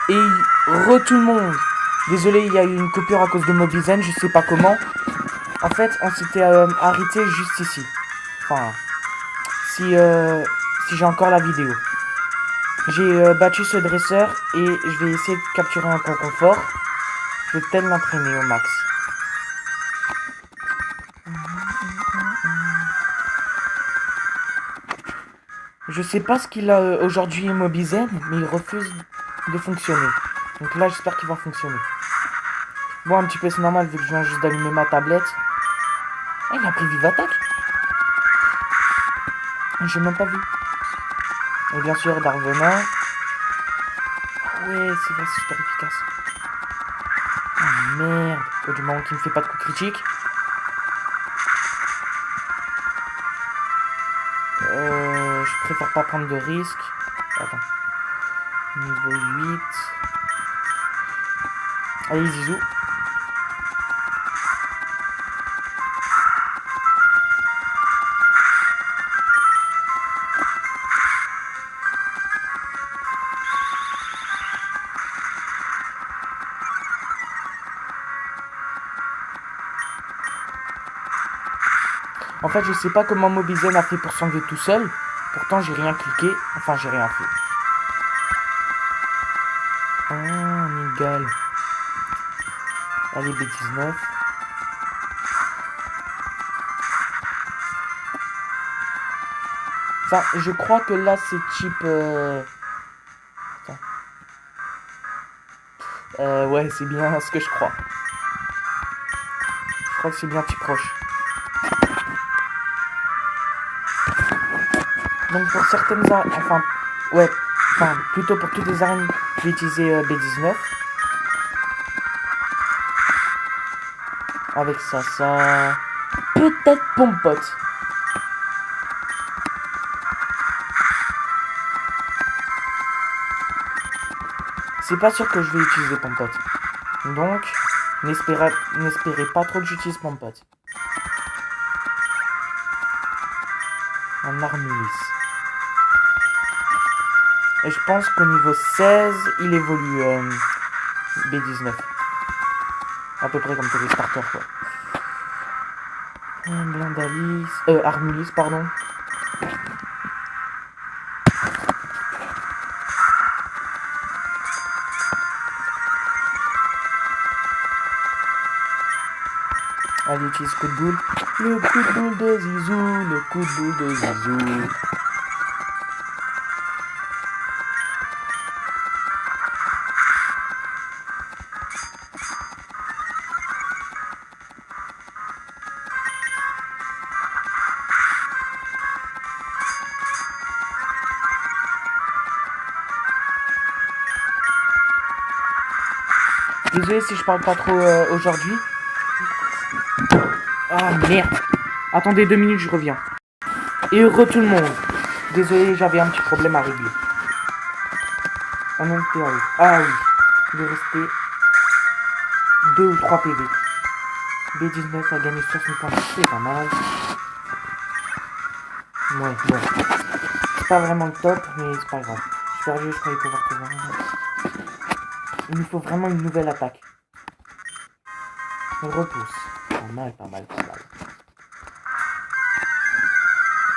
Et tout le monde. Désolé, il y a eu une coupure à cause de Mobizen, je sais pas comment. En fait, on s'était arrêté juste ici. Enfin, si j'ai encore la vidéo. J'ai battu ce dresseur et je vais essayer de capturer un confort. Je vais peut-être l'entraîner au max. Je sais pas ce qu'il a aujourd'hui Mobizen, mais il refuse de fonctionner. Donc là, j'espère qu'il va fonctionner. Bon, un petit peu, c'est normal vu que je viens juste d'allumer ma tablette. Ah, il a pris vive attaque. J'ai même pas vu. Et bien sûr, Darvenin. Ah ouais, c'est vrai, c'est super efficace. Ah merde. Faut du moment qu'il me fait pas de coup critique. Je préfère pas prendre de risques. Attends. Niveau 8. Allez, Zizou. En fait, je sais pas comment Mobizen a fait pour s'enlever tout seul. Pourtant, j'ai rien cliqué. Enfin, j'ai rien fait. Oh, Nidgal. Allez, B19. Enfin, je crois que là, c'est type... ouais, c'est bien ce que je crois. Je crois que c'est bien type proche. Donc pour certaines arènes, plutôt pour toutes les arènes, je vais utiliser B19. Avec ça, peut-être Pompot. C'est pas sûr que je vais utiliser Pompot. Donc, n'espérez pas trop que j'utilise Pompot. Un Armulis. Et je pense qu'au niveau 16, il évolue B19. À peu près comme tous les starters, quoi. Blindalis... Armulis, pardon. Allez, utilise coup de boule. Le coup de boule de Zizou, le coup de boule de Zizou. Désolé si je parle pas trop aujourd'hui. Ah merde. Attendez 2 minutes, je reviens. Et heureux tout le monde. Désolé, j'avais un petit problème à régler. On en était à où? Ah oui. Il est resté 2 ou 3 PV. B19 a gagné 60 points. C'est pas mal. Ouais, bon. C'est pas vraiment le top, mais c'est pas grave. Super jeu, je croyais pouvoir te voir. Il nous faut vraiment une nouvelle attaque. On repousse. Pas mal, pas mal, pas mal.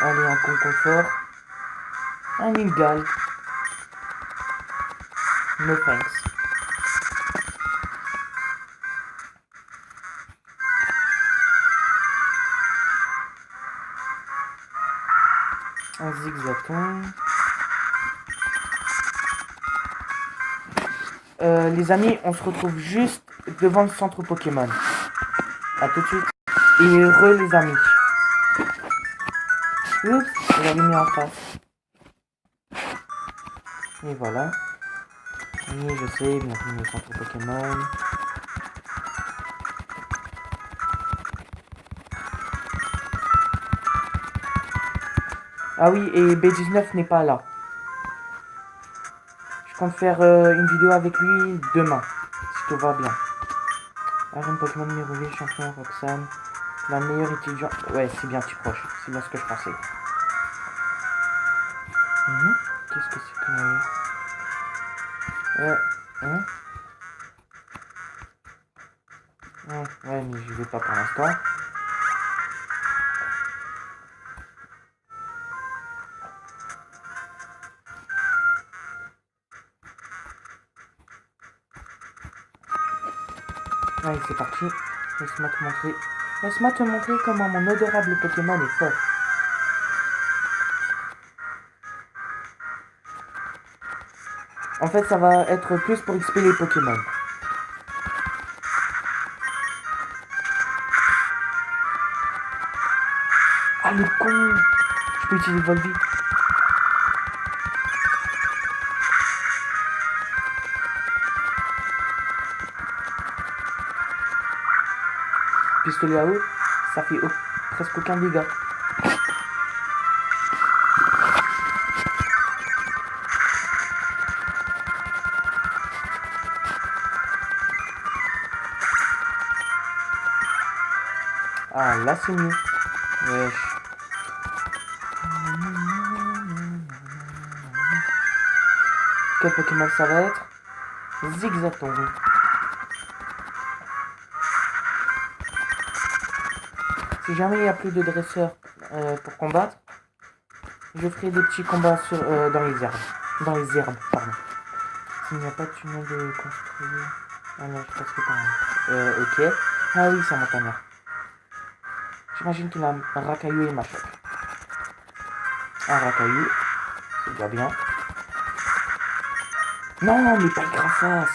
Allez, un confort. Un Nilgal. No thanks. Un zigzaton. Les amis, on se retrouve juste devant le centre Pokémon. A tout de suite. Et heureux les amis. Oups, je l'avais mis en face. Et voilà. Oui, je sais, bienvenue au centre Pokémon. Ah oui, et B19 n'est pas là. Je compte faire une vidéo avec lui demain, si tout va bien. Arène Pokémon numéro 8, champion Roxane. La meilleure étudiante. Ouais, c'est bien, tu proche. C'est bien ce que je pensais. Qu'est-ce que c'est que... Hein? Ouais, mais je vais pas pour l'instant. Allez, c'est parti. Laisse-moi te montrer. Laisse-moi te montrer comment mon adorable Pokémon est fort. En fait, ça va être plus pour XP les Pokémon. Ah, le con! Je peux utiliser Volby. Pistolet à eau, ça fait presque aucun dégât. Ah, là c'est mieux. Wesh. Quel Pokémon ça va être? Zigzaton. Si jamais il n'y a plus de dresseurs pour combattre, je ferai des petits combats dans les herbes. Dans les herbes, pardon. S'il n'y a pas de tunnel de construire... Ah non, je passerai par là. Ok. Ah oui, c'est un montagnard. J'imagine qu'il a un racaillou et Machoc. Un racaillou, c'est déjà bien. Non, mais pas le Graphas.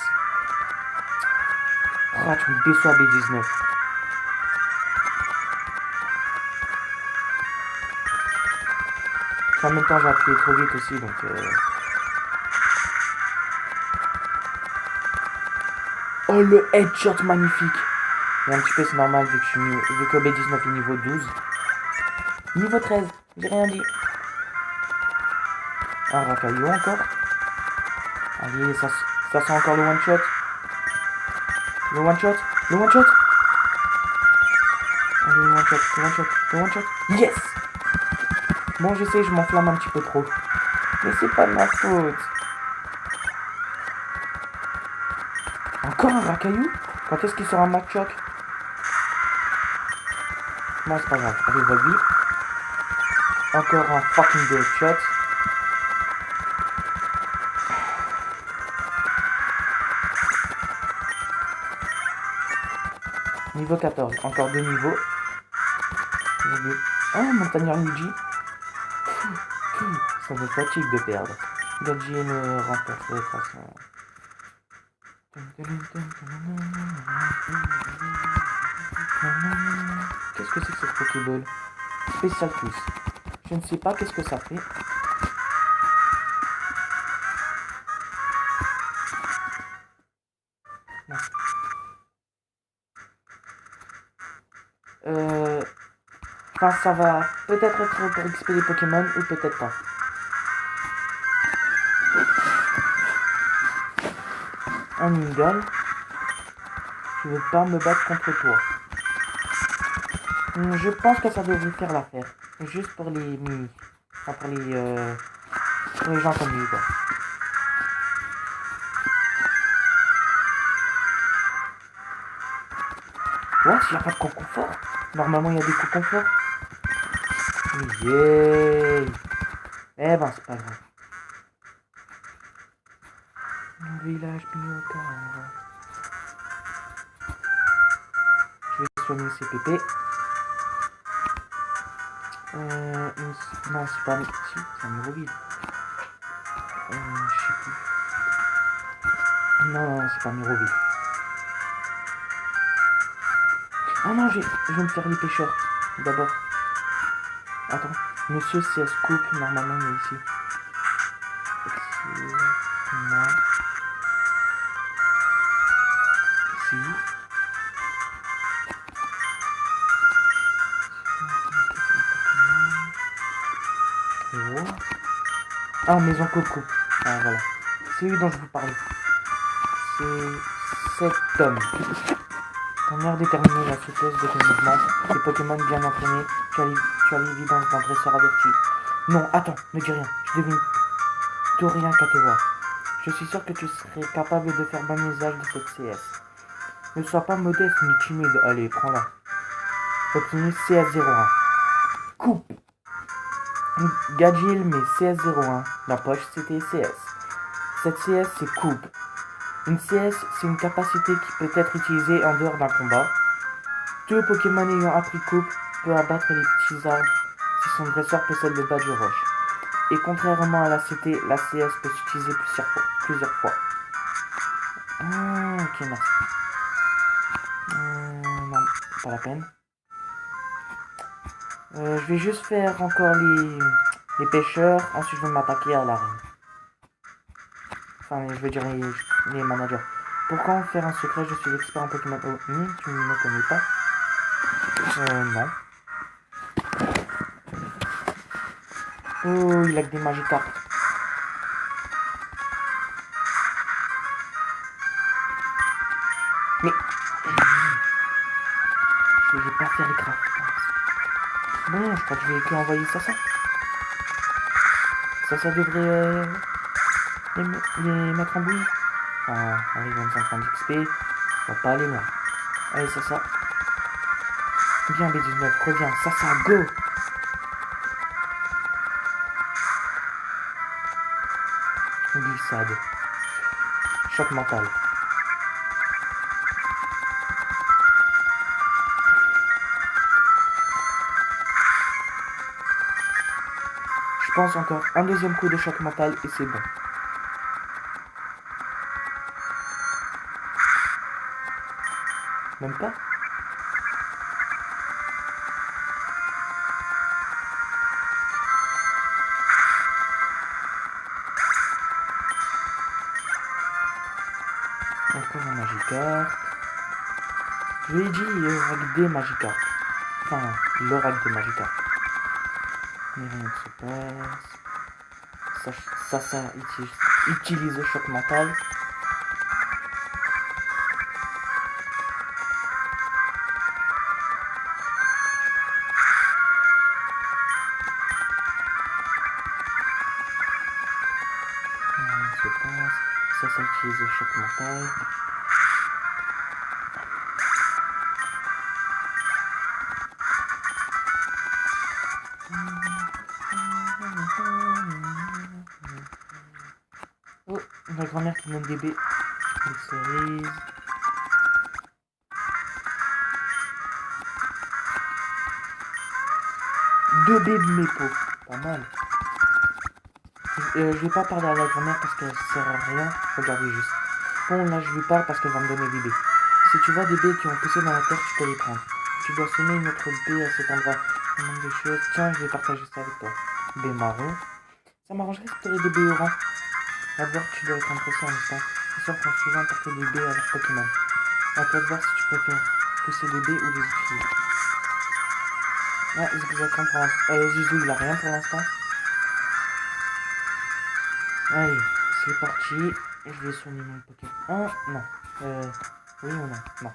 Oh, tu me déçois, B19. En même temps, j'ai appuyé trop vite aussi, donc... Oh, le headshot magnifique. Et un petit peu, c'est normal, vu que B19 est niveau 12. Niveau 13, j'ai rien dit. Un racaillou encore. Allez, ça sent encore le one-shot. Le one-shot. Allez, le one-shot. Yes! Bon, je sais, je m'enflamme un petit peu trop. Mais c'est pas de ma faute. Encore un racaillou? Quand est-ce qu'il sera un Machoc? Bon, c'est pas grave. Allez, Volby. Encore un fucking headshot. Niveau 14. Encore 2 niveaux. Ah, montagnard Luigi. Ça me fatigue de perdre. Gadji me remporte de façon... Qu'est-ce que c'est que cette Pokéball? Spécial plus. Je ne sais pas qu'est-ce que ça fait. Non. Enfin, ça va peut-être être pour XP les Pokémon ou peut-être pas. Un Ningal. Je veux pas me battre contre toi. Je pense que ça devrait faire l'affaire. Juste pour les mini. Enfin, pour les gens comme lui, quoi. What? Il n'y a pas de confort? Normalement, il y a des confort. Yeah. Eh ben, c'est pas grave. Mon village Miocara. Je vais soigner ces pépés. Non, c'est pas... Si, c'est un Miroville. Je sais plus. Non, c'est pas Miroville. Ah non, je vais me faire les pêcheurs. D'abord. Attends. Monsieur CS Scoop, normalement, il est ici. Non. Ici. Oh. Ah, maison Coco. Ah, voilà. C'est lui dont je vous parlais. C'est cet homme. Ton air déterminé, la souplesse de tes mouvements, tes Pokémon bien entraînés, tu as l'évidence d'un dresseur averti. Non, attends, ne dis rien. Je devine. Tout rien qu'à te voir. Je suis sûr que tu serais capable de faire bon usage de cette CS. Ne sois pas modeste ni timide. Allez, prends-la. Obtenu CS01. Coupe. Gadgil met CS01. La poche, c'était CS. Cette CS, c'est coupe. Une CS, c'est une capacité qui peut être utilisée en dehors d'un combat. Tout Pokémon ayant appris coupe peut abattre les petits arbres si son dresseur possède le badge roche. Et contrairement à la CT, la CS peut s'utiliser plusieurs fois. Ah, ok, merci. Non, pas la peine. Je vais juste faire encore les pêcheurs, ensuite je vais m'attaquer à l'arène. Enfin, je veux dire les managers. Pourquoi faire un secret? Je suis l'expert en Pokémon. Oh, tu ne me connais pas? Non. Oh, il a que des Magikarp. Mais je vais pas faire écran. Bon, je crois que je vais que envoyer ça. Ça devrait les mettre en bouille. Enfin, avec 25 XP, on va pas aller loin. Allez, ça. Viens, B19, reviens. Ça, go! Glissade. Choc mental. Je pense encore un deuxième coup de choc mental et c'est bon. Même pas? Encore un Magikarp. Je lui ai dit rack des Magikarp. Enfin, le rack des Magikarp. Mais rien ne se passe. Ça utilise le choc mental. Rien ne se passe. Ça utilise le choc mental. Oh, ma grand-mère qui donne des baies. Des cerises. Deux baies de mépo. Pas mal. Je vais pas parler à la grand-mère parce qu'elle sert à rien. Regardez juste. Bon, là, je lui parle parce qu'elle va me donner des baies. Si tu vois des baies qui ont poussé dans la terre, tu peux les prendre. Tu dois semer une autre baie à cet endroit. Il manque des choses. Tiens, je vais partager ça avec toi. Baie marron. Ça m'arrangerait si tu avais des baies orange. D'abord, tu dois être impressionnant, n'est-ce pas? Les sorts font souvent porter des baies à leur Pokémon. À toi de voir si tu préfères pousser des baies ou les utiliser. Ah, Zigzagoon pour l'instant. Zizou, il a rien pour l'instant. Allez, c'est parti. Je vais soigner mon Pokémon. Non. Oui ou non? Non.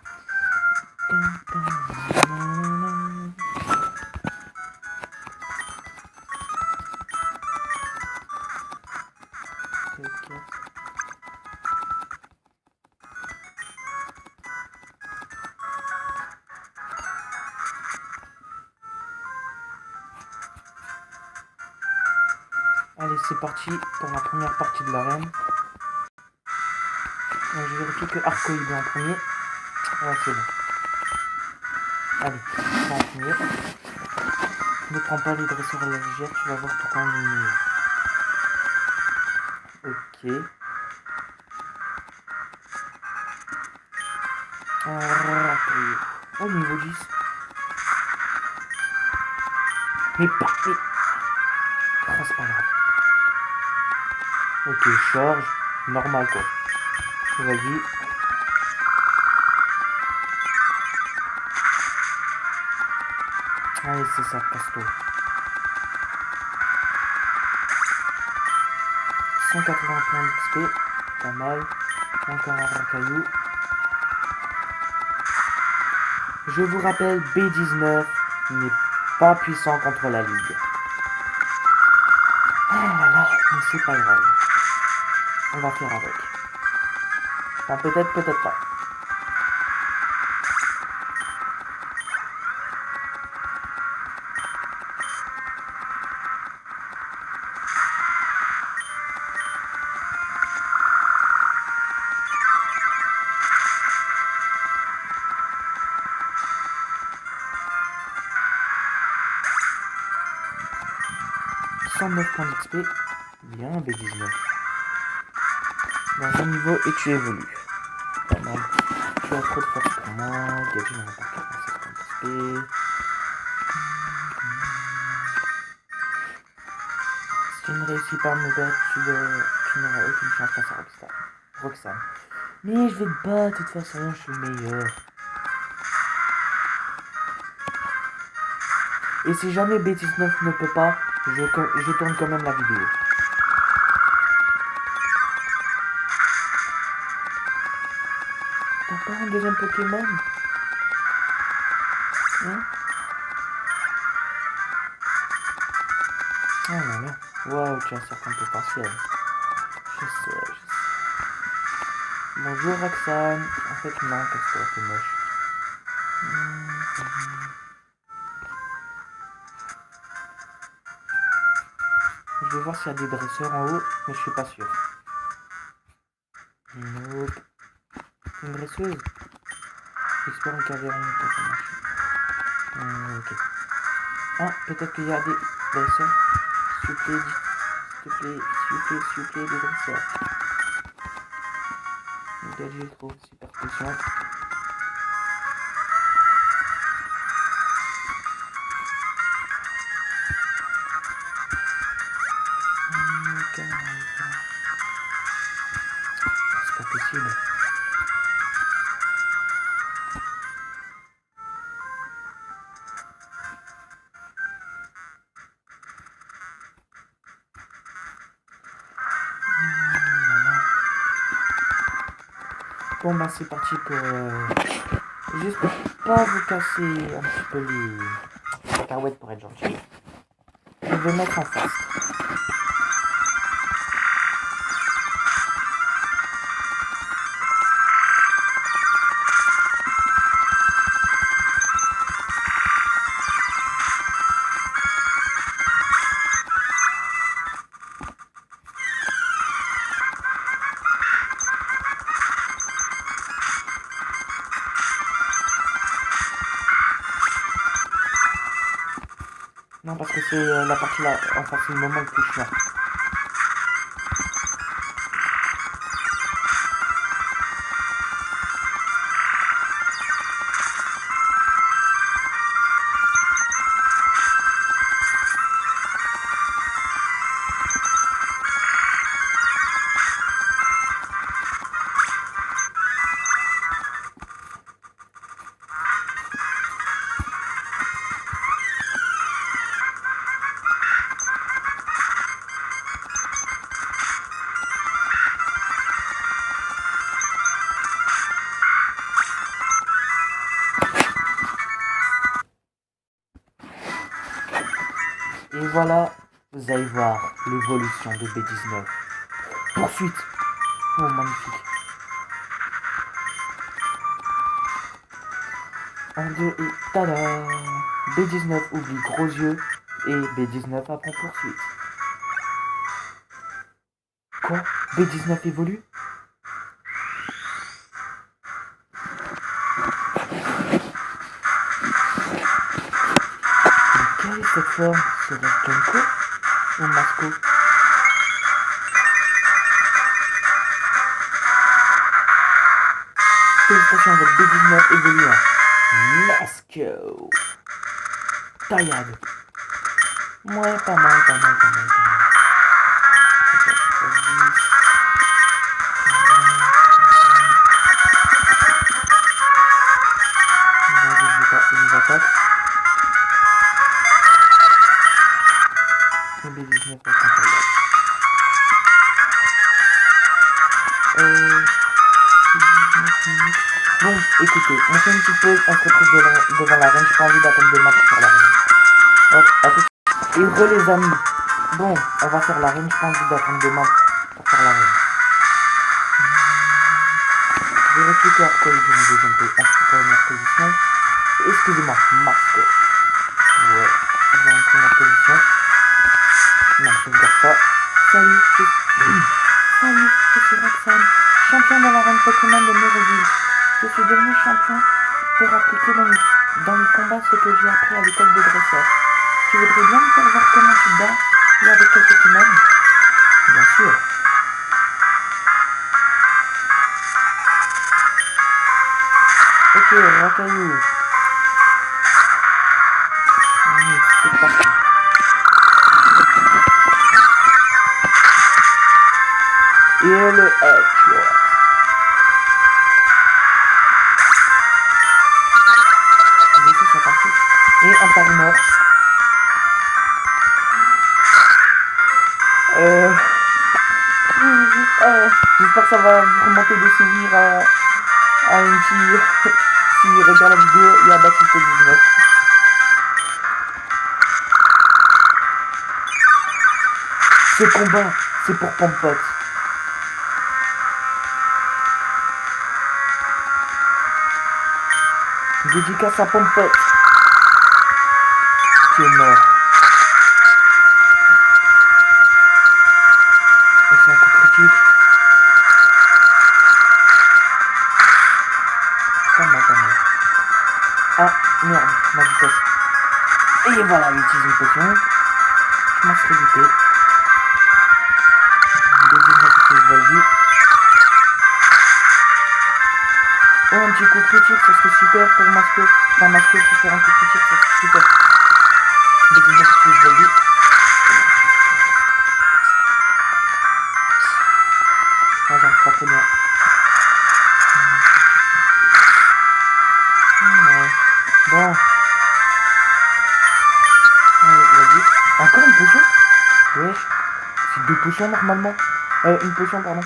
Allez, c'est parti pour la première partie de l'arène. Je vérifie que Arcoïde est en premier. Ouais, c'est bon. Allez, je prends en premier. Ne prends pas les dresseurs à la légère, tu vas voir pourquoi on est meilleur. Ok. Oh, niveau 10. Mais pas. Oh, c'est pas grave. Ok, charge. Normal quoi. Vas-y. Allez, c'est ça, casse-toi. 180 points d'XP. Pas mal. Encore un racaillou. Je vous rappelle, B19 n'est pas puissant contre la Ligue. Ah là là, mais c'est pas grave. On va faire avec. Enfin, peut-être, peut-être pas. Points d'XP, bien B19. Dans un niveau et tu évolues. Pas mal. Tu as trop de force pour moi. Gadget on va pas 46 points d'XP. Si tu ne réussis pas à me battre, tu n'auras aucune chance face à Roxanne. Mais je vais te battre, de toute façon, je suis le meilleur. Et si jamais B19 ne peut pas, je tourne quand même la vidéo. T'as pas un deuxième Pokémon? Hein? Oh là là. Waouh, tu as un certain potentiel. Je sais. Bonjour Roxane. En fait, non, parce que c'est moche. Je vais voir s'il y a des dresseurs en haut, mais je suis pas sûr. Nope. Une dresseuse. J'espère une caverne. Ok. Ah, peut-être qu'il y a des dresseurs. S'il vous plaît, des dresseurs. Le gadget trouve super puissant. C'est pas possible. Bon bah c'est parti pour juste pour pas vous casser un petit peu les cacahuètes pour être gentil. Je vais mettre en face. Non, parce que c'est la partie là, enfin c'est le moment le plus chiant. Et voilà, vous allez voir l'évolution de B19. Poursuite. Oh, magnifique. 1, 2 et tada. B19 oublie gros yeux et B19 apprend poursuite. Quoi? B19 évolue? Mais quelle est cette forme? C'est la Junko ou Masco? Félicitations, votre B19 évolue en Masco. Taillade. Ouais, pas mal. Ils attaquent. Le B19 va s'en Bon, écoutez, on fait une petite pause, on se retrouve devant la reine, j'ai pas envie d'attendre demain pour faire la reine. Hop, à tout de suite. Et les amis, bon, on va faire la reine, j'ai pas envie d'attendre demain pour faire la reine. Vérifiez que Arco est bien en première position. Excusez-moi, Masque. Ouais, il est en première position. Non, je ne garde pas. Salut, Salut, je suis Roxane, champion de l'arène Pokémon de Neuroville. Je suis devenu champion pour appliquer dans les combats ce que j'ai appris à l'école de dresseur. Tu voudrais bien me faire voir comment tu te bats et avec quel Pokémon? Bien sûr. Ok, Rakaillou. Allez, c'est parti. Et le Headshot. Ça partit. Et un pari mort. J'espère que ça va vous remonter des souvenirs à une fille. S'il regarde la vidéo, il y a Baptiste 19. Ce combat, c'est pour Pompot. Dédicace à Pompot. Qui est mort. Et c'est un coup critique. Pas mal. Ah, merde, ma vitesse. Et voilà, il utilise une potion. Je m'en serais douté. Oh, un petit coup critique, ça serait super pour Masque. Enfin, Masque pour faire un coup critique, ça serait super. Des 19 que je valide. Ah, j'arrive pas très bien. Ouais. Bon. Allez, vas-y. Encore une potion? Wesh. C'est 2 potions normalement. Une potion, pardon.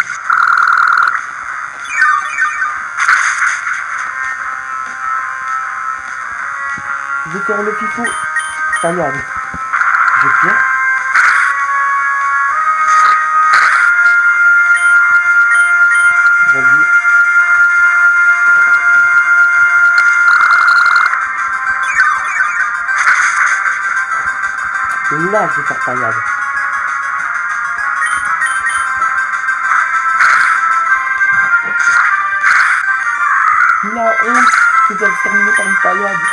Je vais faire le fifou. Taillade. Je tire. Vas-y. Là, je vais faire taillade. La honte, je vais terminer par une taillade.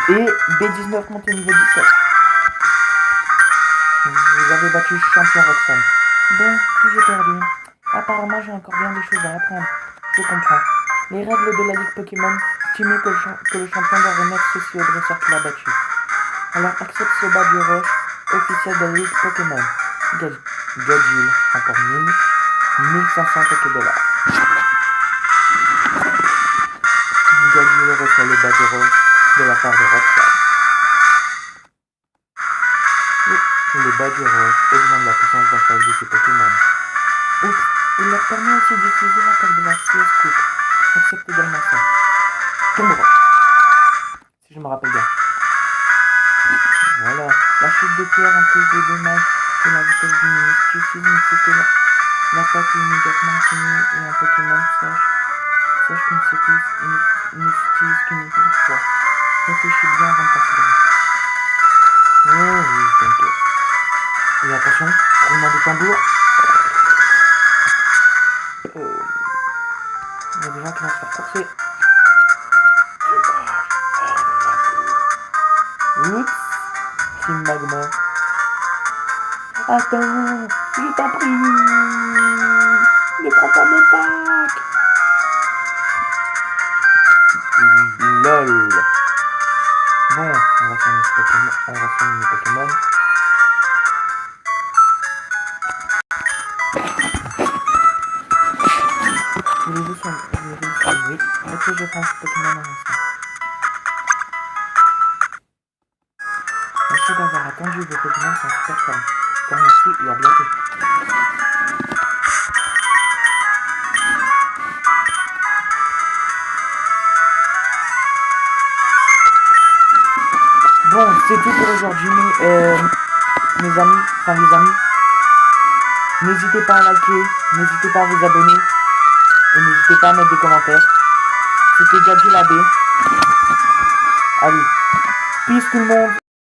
Et B19 monte au niveau 17. Vous avez battu champion Roxane. Bon, j'ai perdu. Apparemment, j'ai encore bien des choses à apprendre. Je comprends. Les règles de la Ligue Pokémon stipulent que le champion doit remettre ceci au dresseur qui l'a battu. Alors accepte ce bas du rush officiel de la Ligue Pokémon. Gadgil, encore 1500 Pokédollars. Gadgil reçoit le bas du rush de la part de Roxane. Le bas du rush augmente la puissance d'attaque de ces Pokémon. Oups, il leur permet aussi d'utiliser l'attaque de la CS Coupe. Accepte également ça. Tombe rush. Si je me rappelle bien. Voilà, la chute de pierre inflige des dommages et la vitesse diminue. Si tu utilises une CT, l'attaque est immédiatement infinie et un Pokémon sache qu'une CT ne s'utilise qu'une fois. Réfléchis bien avant de passer là. Oh oui, t'inquiète. Et attention, roulement de tambour. Il y a des gens qui vont se faire forcer. Oups. Team Magma. Attends, je t'en prie. Ne prends pas mon pack. LOL. Bon, on va soigner mes Pokémon. Voulez-vous soigner? Ok, je prends ce Pokémon en instant. Merci d'avoir attendu, vos Pokémon sont super calmes. Merci et à bientôt. Bon, c'est tout pour aujourd'hui, mes amis, enfin les amis. N'hésitez pas à liker, n'hésitez pas à vous abonner. Et n'hésitez pas à mettre des commentaires. C'était Gadget Labé. Allez, peace tout le monde.